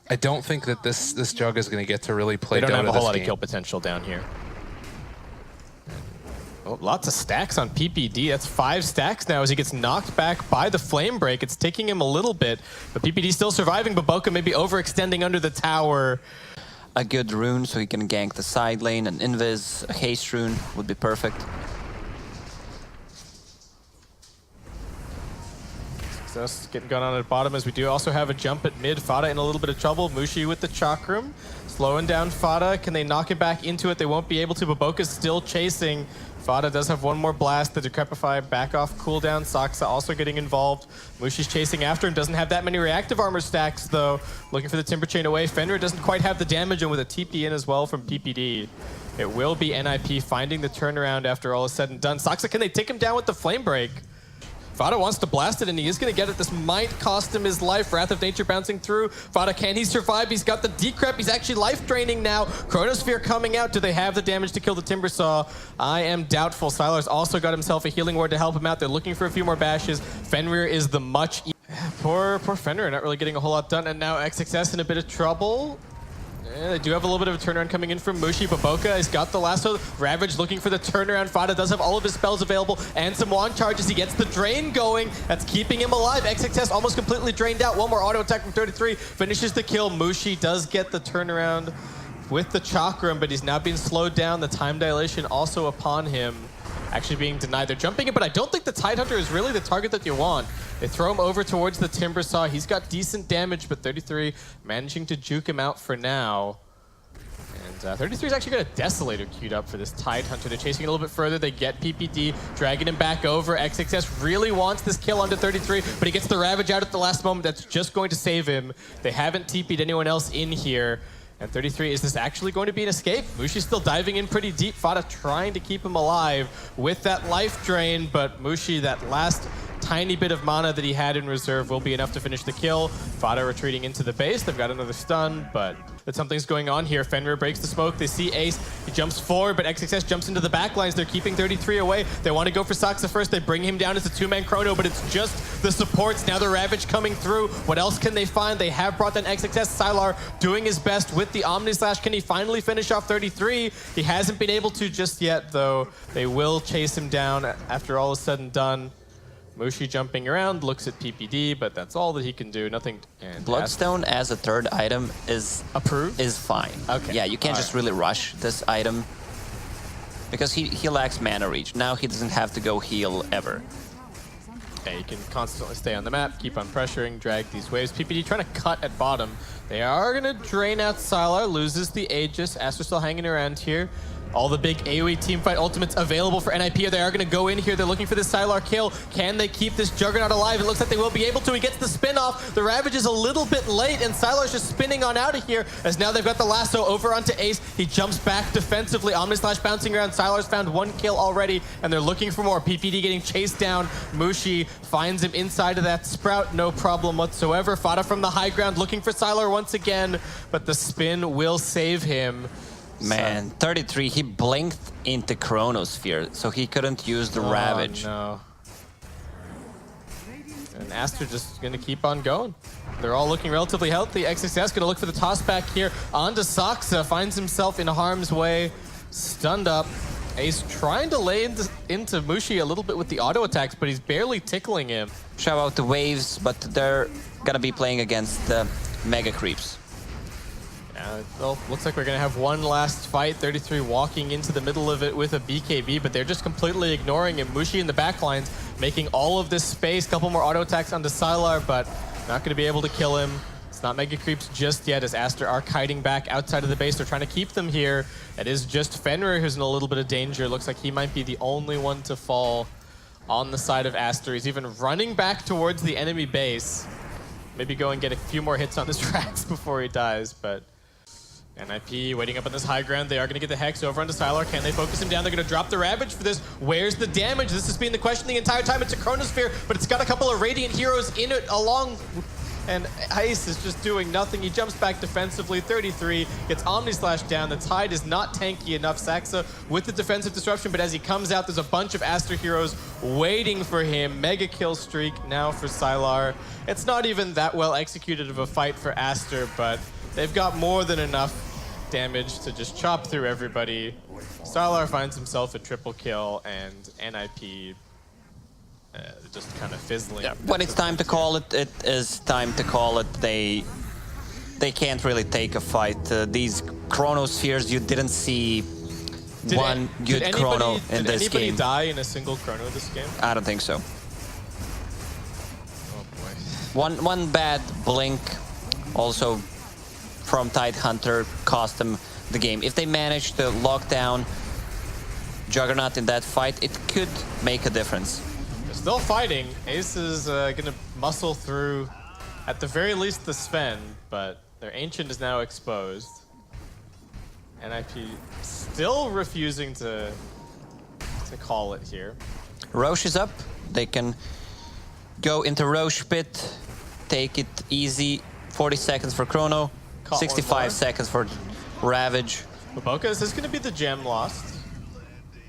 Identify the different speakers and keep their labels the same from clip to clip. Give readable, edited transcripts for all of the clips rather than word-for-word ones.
Speaker 1: I don't think that this Jug is going to get to really play.
Speaker 2: They don't
Speaker 1: Dota
Speaker 2: have a whole lot
Speaker 1: game.
Speaker 2: of kill potential down here. Oh, lots of stacks on PPD. That's 5 stacks now as he gets knocked back by the flame break. It's taking him a little bit, but PPD still surviving. But Boca maybe overextending under the tower.
Speaker 3: A good rune so he can gank the side lane, an invis, a haste rune would be perfect.
Speaker 2: Success getting going on at bottom as we do also have a jump at mid. Fada in a little bit of trouble. Mushi with the chakram. Slowing down Fada. Can they knock it back into it? They won't be able to, but Boca's still chasing. Fada does have one more blast. The Decrepify back off cooldown. Saksa also getting involved. Mushi's chasing after him. Doesn't have that many reactive armor stacks though. Looking for the Timber Chain away. Fenrir doesn't quite have the damage, and with a TP in as well from PPD. It will be NIP finding the turnaround after all is said and done. Saksa, can they take him down with the Flame Break? Fada wants to blast it, and he is going to get it. This might cost him his life. Wrath of Nature bouncing through. Fada, can he survive? He's got the Decrep. He's actually life draining now. Chronosphere coming out. Do they have the damage to kill the Timbersaw? I am doubtful. Sylar's also got himself a healing ward to help him out. They're looking for a few more bashes. Fenrir is the much... Poor Fenrir, not really getting a whole lot done. And now XXS in a bit of trouble. Yeah, they do have a little bit of a turnaround coming in from Mushi, but Boca has got the lasso. Ravage looking for the turnaround. Fada does have all of his spells available and some wand charges. He gets the drain going. That's keeping him alive. XXS almost completely drained out. One more auto attack from 33. Finishes the kill. Mushi does get the turnaround with the chakram, but he's now being slowed down. The time dilation also upon him. Actually being denied. They're jumping it, but I don't think the Tidehunter is really the target that you want. They throw him over towards the Timbersaw. He's got decent damage, but 33 managing to juke him out for now. And 33 is actually got a Desolator queued up for this Tidehunter. They're chasing it a little bit further. They get PPD, dragging him back over. XXS really wants this kill onto 33, but he gets the Ravage out at the last moment. That's just going to save him. They haven't TP'd anyone else in here. And 33, is this actually going to be an escape? Mushi's still diving in pretty deep. Fada trying to keep him alive with that life drain, but Mushi, that last tiny bit of mana that he had in reserve will be enough to finish the kill. Fada retreating into the base. They've got another stun, but something's going on here. Fenrir breaks the smoke. They see Ace. He jumps forward, but XXS jumps into the back lines. They're keeping 33 away. They want to go for Saksa first. They bring him down as a 2-man chrono, but it's just the supports. Now the Ravage coming through. What else can they find? They have brought down XXS. Sylar doing his best with the Omni Slash. Can he finally finish off 33? He hasn't been able to just yet, though. They will chase him down after all is said and done. Mushi jumping around, looks at PPD, but that's all that he can do. Nothing. And
Speaker 3: Bloodstone as a third item is
Speaker 2: approved.
Speaker 3: Is fine.
Speaker 2: Okay.
Speaker 3: Yeah, you can't just really rush this item because he lacks mana reach. Now he doesn't have to go heal ever.
Speaker 2: Yeah, you can constantly stay on the map, keep on pressuring, drag these waves. PPD trying to cut at bottom. They are going to drain out Sylar, loses the Aegis. Aster still hanging around here. All the big AoE teamfight ultimates available for NIP. They are going to go in here. They're looking for this Sylar kill. Can they keep this Juggernaut alive? It looks like they will be able to. He gets the spin off. The Ravage is a little bit late, and Sylar's just spinning on out of here as now they've got the lasso over onto Ace. He jumps back defensively. Omnislash bouncing around. Sylar's found 1 kill already, and they're looking for more. PPD getting chased down. Mushi finds him inside of that Sprout. No problem whatsoever. Fada from the high ground looking for Sylar once again, but the spin will save him.
Speaker 3: Man, 33, he blinked into Chronosphere, so he couldn't use the Ravage.
Speaker 2: No. And Aster just going to keep on going. They're all looking relatively healthy. XXS going to look for the toss back here onto Saksa. Finds himself in harm's way. Stunned up. Ace trying to lay into Mushi a little bit with the auto attacks, but he's barely tickling him.
Speaker 3: Shout out the waves, but they're going to be playing against the Mega Creeps.
Speaker 2: Well, looks like we're going to have one last fight. 33 walking into the middle of it with a BKB, but they're just completely ignoring him. Mushi in the backlines making all of this space. Couple more auto attacks onto Sylar, but not going to be able to kill him. It's not Mega Creeps just yet as Aster are kiting back outside of the base. They're trying to keep them here. It is just Fenrir who's in a little bit of danger. Looks like he might be the only one to fall on the side of Aster. He's even running back towards the enemy base. Maybe go and get a few more hits on his tracks before he dies, but... NIP waiting up on this high ground. They are going to get the Hex over onto Sylar. Can they focus him down? They're going to drop the Ravage for this. Where's the damage? This has been the question the entire time. It's a Chronosphere, but it's got a couple of Radiant heroes in it along. And Ace is just doing nothing. He jumps back defensively. 33 gets Omni Slash down. The Tide is not tanky enough. Saksa with the defensive disruption, but as he comes out, there's a bunch of Aster heroes waiting for him. Mega kill streak now for Sylar. It's not even that well executed of a fight for Aster, but they've got more than enough damage to just chop through everybody. Stylar finds himself a triple kill, and NIP just kind of fizzling.
Speaker 3: Yeah. When it's time to call it, it is time to call it. They can't really take a fight. These Chrono Spheres, you didn't see one good Chrono in this game.
Speaker 2: Did anybody die in a single Chrono this game?
Speaker 3: I don't think so.
Speaker 2: Oh boy.
Speaker 3: One bad blink also from Tidehunter cost them the game. If they manage to lock down Juggernaut in that fight, it could make a difference.
Speaker 2: They're still fighting. Ace is going to muscle through, at the very least, the Sven, but their Ancient is now exposed. NIP still refusing to call it here.
Speaker 3: Roche is up. They can go into Roche pit, take it easy. 40 seconds for Chrono, 65 seconds for Ravage.
Speaker 2: Baboka, is this going to be the gem lost?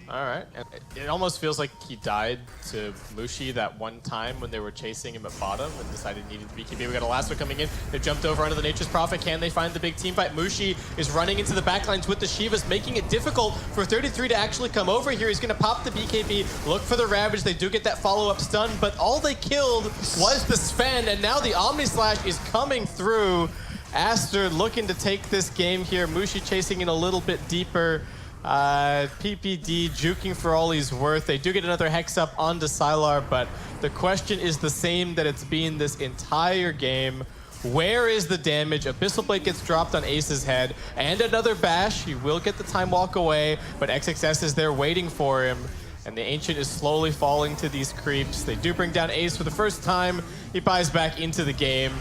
Speaker 2: All right. And it almost feels like he died to Mushi that one time when they were chasing him at bottom and decided he needed to be KP. We got a last one coming in. They jumped over onto the Nature's Prophet. Can they find the big team fight? Mushi is running into the backlines with the Shivas, making it difficult for 33 to actually come over here. He's going to pop the BKB, look for the Ravage. They do get that follow-up stun, but all they killed was the Sven, and now the Omni Slash is coming through. Aster looking to take this game here. Mushi chasing in a little bit deeper. PPD juking for all he's worth. They do get another Hex up onto Sylar, but the question is the same that it's been this entire game. Where is the damage? Abyssal Blade gets dropped on Ace's head, and another bash. He will get the time walk away, but XXS is there waiting for him. And the Ancient is slowly falling to these creeps. They do bring down Ace for the first time. He buys back into the game.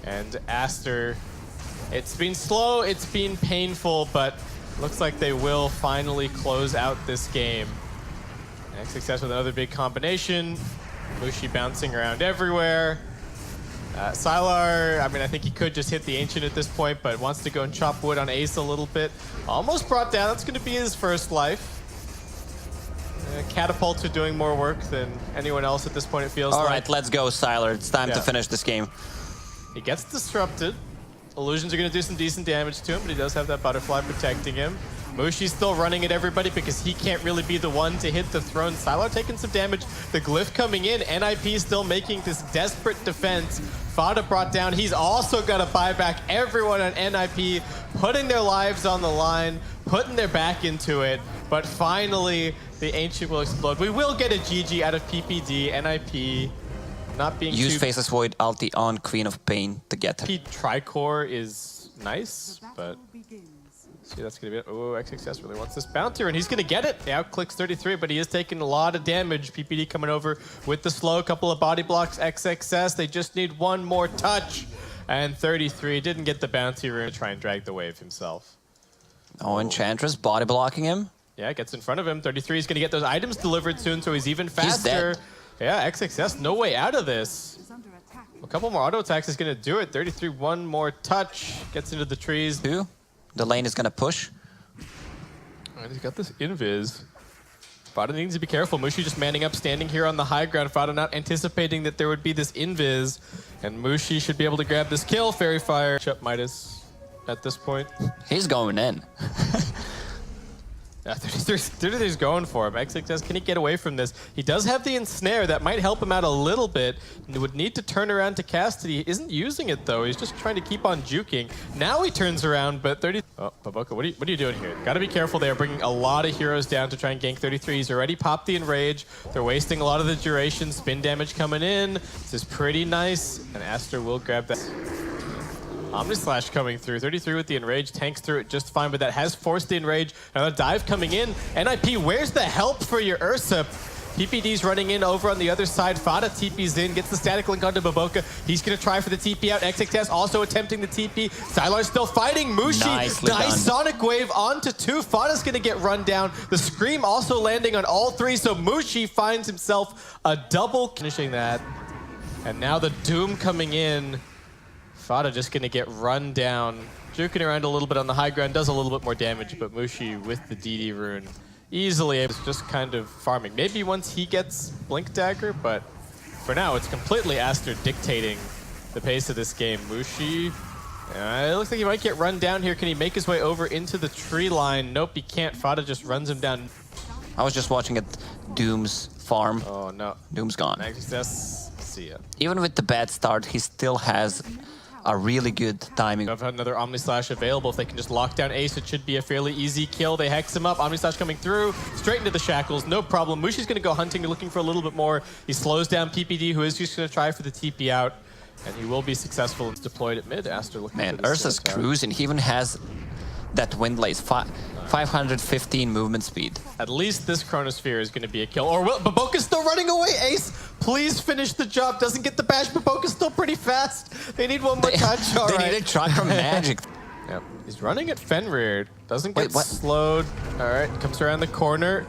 Speaker 2: And Aster, it's been slow, it's been painful, but looks like they will finally close out this game. XXS with another big combination. Mushi bouncing around everywhere. Sylar, I mean, I think he could just hit the Ancient at this point, but wants to go and chop wood on Ace a little bit. Almost brought down. That's going to be his first life. Catapults are doing more work than anyone else at this point, it feels like.
Speaker 3: All right, let's go, Sylar. It's time to finish this game.
Speaker 2: He gets disrupted. Illusions are going to do some decent damage to him, but he does have that butterfly protecting him. Mushi's still running at everybody because he can't really be the one to hit the throne. Sylar taking some damage. The glyph coming in. NIP still making this desperate defense. Fada brought down. He's also got to buy back everyone on NIP, putting their lives on the line, putting their back into it. But finally, the Ancient will explode. We will get a GG out of PPD. NIP not being
Speaker 3: Use Faceless Void ulti on Queen of Pain to get him.
Speaker 2: Tricore is nice, but see, that's gonna be it. Oh, XXS really wants this bounty, and he's gonna get it. He outclicks 33, but he is taking a lot of damage. PPD coming over with the slow, couple of body blocks. XXS, they just need one more touch, and 33 didn't get the bounty rune to try and drag the wave himself.
Speaker 3: Oh, Enchantress body blocking him.
Speaker 2: Yeah, gets in front of him. 33 is gonna get those items delivered soon, so he's even faster.
Speaker 3: He's dead.
Speaker 2: Yeah, XXS, no way out of this. A couple more auto attacks is going to do it. 33, one more touch. Gets into the trees.
Speaker 3: Two. The lane is going to push.
Speaker 2: All right, he's got this invis. Fada needs to be careful. Mushi just manning up, standing here on the high ground. Fada not anticipating that there would be this invis. And Mushi should be able to grab this kill. Fairy Fire. Chup Midas at this point.
Speaker 3: He's going in.
Speaker 2: Yeah, 33's going for him. XXS, can he get away from this? He does have the ensnare. That might help him out a little bit. He would need to turn around to cast it. He isn't using it, though. He's just trying to keep on juking. Now he turns around, but 30... Oh, Baboka, what are you doing here? Gotta be careful. They are bringing a lot of heroes down to try and gank 33. He's already popped the Enrage. They're wasting a lot of the duration. Spin damage coming in. This is pretty nice. And Aster will grab that. Omni Slash coming through. 33 with the Enrage, tanks through it just fine, but that has forced the Enrage. Another dive coming in. NIP, where's the help for your Ursa? PPD's running in over on the other side. Fada TP's in, gets the static link onto Baboka. He's going to try for the TP out. XXS also attempting the TP. Sylar's still fighting. Mushi, nice Sonic Wave onto two. Fada's going to get run down. The Scream also landing on all three, so Mushi finds himself a double, finishing that. And now the Doom coming in. Fada just going to get run down. Juking around a little bit on the high ground, does a little bit more damage, but Mushi with the DD rune easily able to just kind of farming. Maybe once he gets Blink Dagger, but for now it's completely Aster dictating the pace of this game. Mushi It looks like he might get run down here. Can he make his way over into the tree line? Nope, he can't. Fada just runs him down.
Speaker 3: I was just watching at Doom's farm.
Speaker 2: Oh, no.
Speaker 3: Doom's gone.
Speaker 2: Access. See ya.
Speaker 3: Even with the bad start, he still has a really good timing.
Speaker 2: I've had another Omni Slash available. If they can just lock down Ace, it should be a fairly easy kill. They hex him up. Omni Slash coming through, straight into the shackles. No problem. Mushi's going to go hunting, looking for a little bit more. He slows down PPD, who is just going to try for the TP out. And he will be successful. It's deployed at mid. Aster looking
Speaker 3: Man,
Speaker 2: for the
Speaker 3: Ursa's cruising. He even has that Windlace, 515 movement speed.
Speaker 2: At least this Chronosphere is going to be a kill. Or will Baboka's still running away. Ace, please finish the job. Doesn't get the bash. Baboka's still pretty fast. They need one more touch. All
Speaker 3: they
Speaker 2: right.
Speaker 3: need a Chakra Magic.
Speaker 2: Yep. He's running at Fenrir. Doesn't get
Speaker 3: Wait, what?
Speaker 2: slowed. All right, comes around the corner.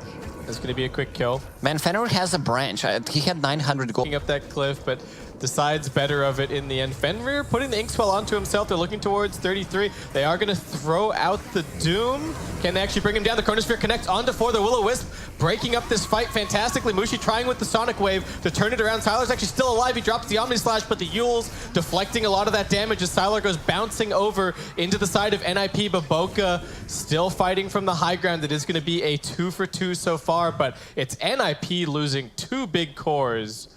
Speaker 2: It's going to be a quick kill.
Speaker 3: Man, Fenrir has a branch. He had 900 gold.
Speaker 2: Picking up that cliff, but decides better of it in the end. Fenrir putting the Inkswell onto himself. They're looking towards 33. They are going to throw out the Doom. Can they actually bring him down? The Chronosphere connects onto 4. The Will-O-Wisp breaking up this fight fantastically. Mushi trying with the Sonic Wave to turn it around. Sylar's actually still alive. He drops the Omni Slash, but the Yule's deflecting a lot of that damage as Sylar goes bouncing over into the side of NIP. Baboka still fighting from the high ground. It is going to be a 2 for 2 so far, but it's NIP losing 2 big cores.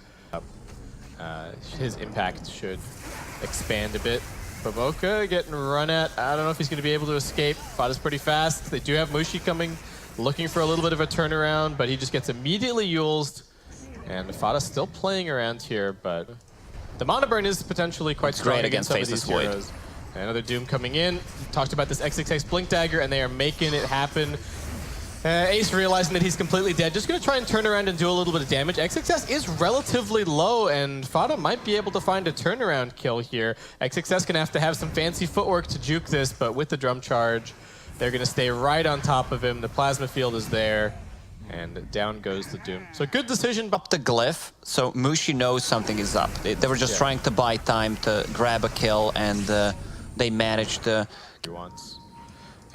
Speaker 2: His impact should expand a bit. Baboka getting run at. I don't know if he's going to be able to escape. Fada's pretty fast. They do have Mushi coming, looking for a little bit of a turnaround, but he just gets immediately Yulesed. And Fada's still playing around here, but the Mana Burn is potentially quite strong against some of these heroes. Another Doom coming in. Talked about this XXX Blink Dagger, and they are making it happen. Ace realizing that he's completely dead, just going to try and turn around and do a little bit of damage. XXS is relatively low, and Fada might be able to find a turnaround kill here. XXS going to have some fancy footwork to juke this, but with the drum charge, they're going to stay right on top of him. The plasma field is there, and down goes the Doom. So good decision.
Speaker 3: Up the glyph, so Mushi knows something is up. They were just trying to buy time to grab a kill, and they managed to...
Speaker 2: He wants.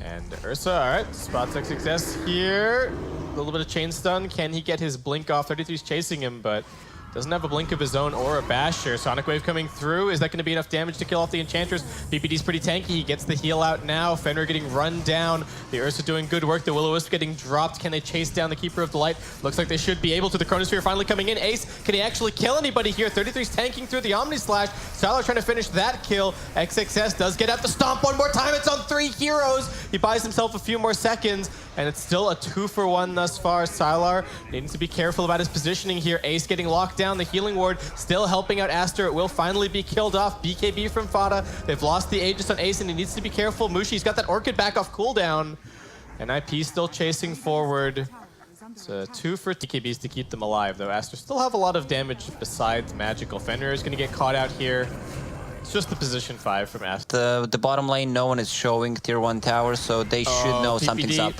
Speaker 2: And Ursa, all right, spots XXS here. A little bit of chain stun. Can he get his blink off? 33's chasing him, but doesn't have a blink of his own or a basher. Sonic Wave coming through. Is that going to be enough damage to kill off the Enchantress? BPD's pretty tanky. He gets the heal out now. Fenrir getting run down. The Ursa doing good work. The Will-O-Wisp getting dropped. Can they chase down the Keeper of the Light? Looks like they should be able to. The Chronosphere finally coming in. Ace, can he actually kill anybody here? 33's tanking through the Omni Slash. Sylar trying to finish that kill. XXS does get out the stomp one more time. It's on 3 heroes. He buys himself a few more seconds, and it's still a 2 for 1 thus far. Sylar needing to be careful about his positioning here. Ace getting locked down. The healing ward still helping out Aster. It will finally be killed off. BKB from Fada. They've lost the Aegis on Ace, and he needs to be careful. Mushi's got that Orchid back off cooldown. And IP still chasing forward. It's a 2 for BKBs to keep them alive, though. Aster still have a lot of damage besides magical. Fenrir is going to get caught out here. It's just the position 5 from Aster.
Speaker 3: The bottom lane, no one is showing tier 1 tower, so they should know
Speaker 2: PPD
Speaker 3: something's up.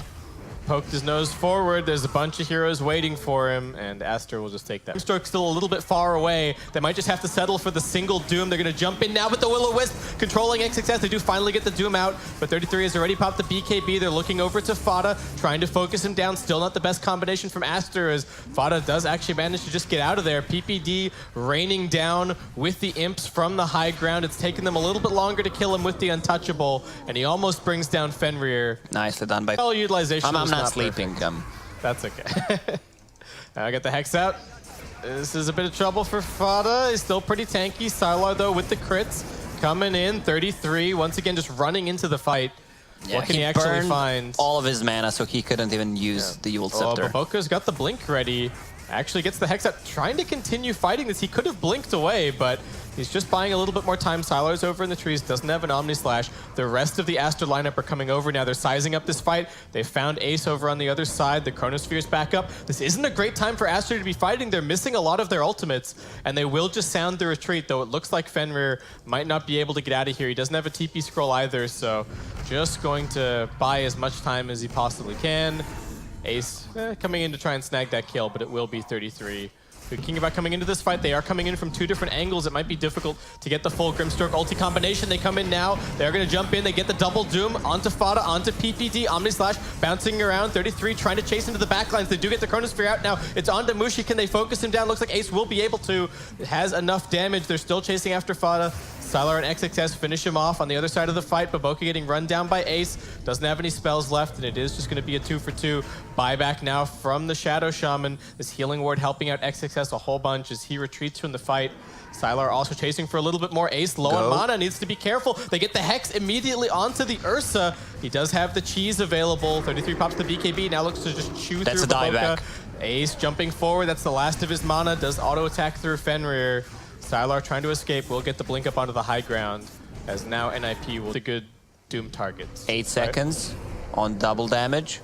Speaker 2: Poked his nose forward. There's a bunch of heroes waiting for him, and Aster will just take that. Stroke's still a little bit far away. They might just have to settle for the single Doom. They're going to jump in now with the Will-O-Wisp controlling XXS. They do finally get the Doom out, but 33 has already popped the BKB. They're looking over to Fada, trying to focus him down. Still not the best combination from Aster, as Fada does actually manage to just get out of there. PPD raining down with the imps from the high ground. It's taken them a little bit longer to kill him with the Untouchable, and he almost brings down Fenrir.
Speaker 3: Nicely done by...
Speaker 2: Well, utilization
Speaker 3: I'm not sleeping.
Speaker 2: That's okay. I got the Hex out. This is a bit of trouble for Fada. He's still pretty tanky. Sylar, though, with the crits. Coming in, 33. Once again, just running into the fight.
Speaker 3: Yeah,
Speaker 2: what can he actually find?
Speaker 3: All of his mana, so he couldn't even use the Yule Scepter.
Speaker 2: Baboka's got the blink ready. Actually gets the Hex out, trying to continue fighting this. He could have blinked away, but he's just buying a little bit more time. Sylar's over in the trees, doesn't have an Omni Slash. The rest of the Aster lineup are coming over now. They're sizing up this fight. They found Ace over on the other side. The Chronosphere's back up. This isn't a great time for Aster to be fighting. They're missing a lot of their ultimates, and they will just sound the retreat, though it looks like Fenrir might not be able to get out of here. He doesn't have a TP scroll either, so just going to buy as much time as he possibly can. Ace coming in to try and snag that kill, but it will be 33. Thinking about coming into this fight, they are coming in from 2 different angles. It might be difficult to get the full Grimstroke ulti combination. They come in now. They're going to jump in. They get the double Doom onto Fada, onto PPD. Omni Slash bouncing around. 33 trying to chase into the backlines. They do get the Chronosphere out now. It's onto Mushi. Can they focus him down? Looks like Ace will be able to. It has enough damage. They're still chasing after Fada. Sylar and XXS finish him off on the other side of the fight. Baboka getting run down by Ace. Doesn't have any spells left, and it is just going to be a 2-for-2. Buyback now from the Shadow Shaman. This healing ward helping out XXS a whole bunch as he retreats from the fight. Sylar also chasing for a little bit more. Ace low on mana, needs to be careful. They get the Hex immediately onto the Ursa. He does have the cheese available. 33 pops the BKB, now looks to just chew through Baboka. Ace jumping forward, that's the last of his mana. Does auto attack through Fenrir. Sylar trying to escape, will get the blink up onto the high ground, as now NIP will the good Doom targets.
Speaker 3: 8 seconds on double damage.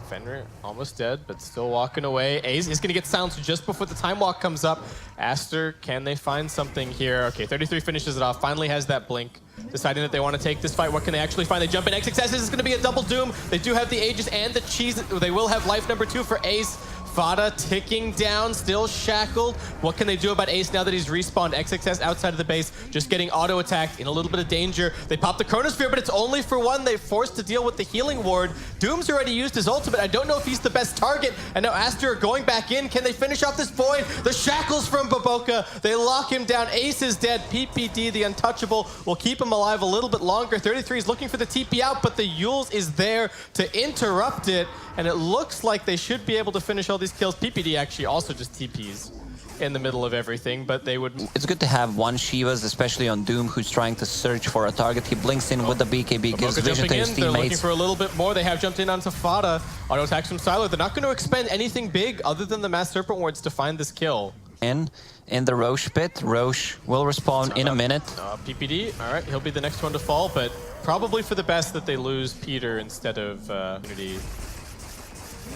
Speaker 2: Fenrir almost dead, but still walking away. Ace is going to get silenced just before the time walk comes up. Aster, can they find something here? Okay, 33 finishes it off, finally has that blink. Deciding that they want to take this fight. What can they actually find? They jump in. XXS, this is going to be a double Doom. They do have the Aegis and the cheese. They will have life number 2 for Ace. Fada ticking down, still shackled. What can they do about Ace now that he's respawned? XXS outside of the base, just getting auto-attacked, in a little bit of danger. They pop the Chronosphere, but it's only for one. They're forced to deal with the healing ward. Doom's already used his ultimate. I don't know if he's the best target. And now Aster going back in. Can they finish off this Void? The shackles from Baboka. They lock him down. Ace is dead. PPD, the untouchable, will keep him alive a little bit longer. 33 is looking for the TP out, but the Yules is there to interrupt it. And it looks like they should be able to finish all these kills. PPD actually also just TPs in the middle of everything, but they would...
Speaker 3: It's good to have one Shivas, especially on Doom, who's trying to search for a target. He blinks in with the BKB, gives vision to his teammates.
Speaker 2: They're looking for a little bit more. They have jumped in onto Fada. Auto attacks from Sylar. They're not going to expend anything big other than the Mass Serpent Wards to find this kill.
Speaker 3: In the Roche pit. Roche will respawn in a minute.
Speaker 2: PPD, all right, he'll be the next one to fall, but probably for the best that they lose Peter instead of Unity.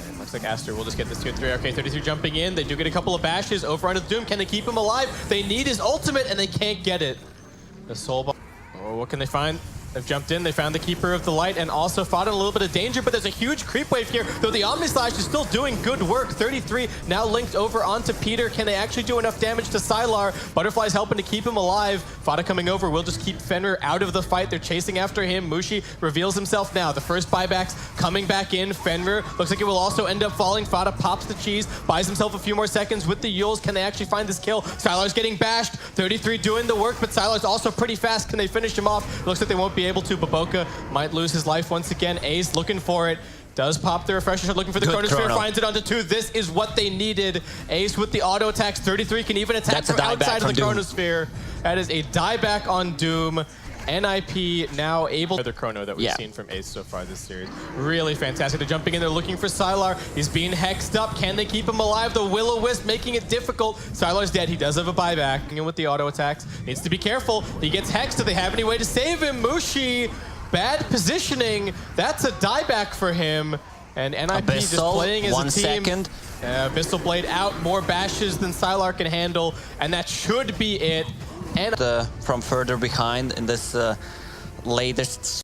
Speaker 2: And looks like Aster will just get this 2-3. Okay, 33 jumping in. They do get a couple of bashes over onto Doom. Can they keep him alive? They need his ultimate, and they can't get it. The Soul Ball. Oh, what can they find? They've jumped in, they found the Keeper of the Light, and also fought in a little bit of danger, but there's a huge creep wave here, though the Omni Slash is still doing good work. 33 now linked over onto Peter. Can they actually do enough damage to Sylar? Butterfly's helping to keep him alive. Fada coming over will just keep Fenrir out of the fight. They're chasing after him. Mushi reveals himself now. The first buybacks coming back in. Fenrir looks like it will also end up falling. Fada pops the cheese, buys himself a few more seconds with the Yules. Can they actually find this kill? Sylar's getting bashed. 33 doing the work, but Sylar's also pretty fast. Can they finish him off? Looks like they won't be able to. Baboka might lose his life once again. Ace looking for it. Does pop the refresher shot, looking for the Chronosphere, finds it onto 2. This is what they needed. Ace with the auto attacks. 33 can even attack from outside of the Chronosphere. That is a dieback on Doom. NIP now able to the chrono that we've seen from Ace so far this series. Really fantastic. They're jumping in, they're looking for Sylar. He's being hexed up. Can they keep him alive? The Will-O-Wisp making it difficult. Sylar's dead. He does have a buyback. In with the auto attacks. Needs to be careful. He gets hexed. Do they have any way to save him? Mushi, bad positioning. That's a dieback for him. And NIP
Speaker 3: Abyssal,
Speaker 2: just playing as a team.
Speaker 3: 1 second.
Speaker 2: Abyssal Blade out. More bashes than Sylar can handle. And that should be it. And
Speaker 3: from further behind in this latest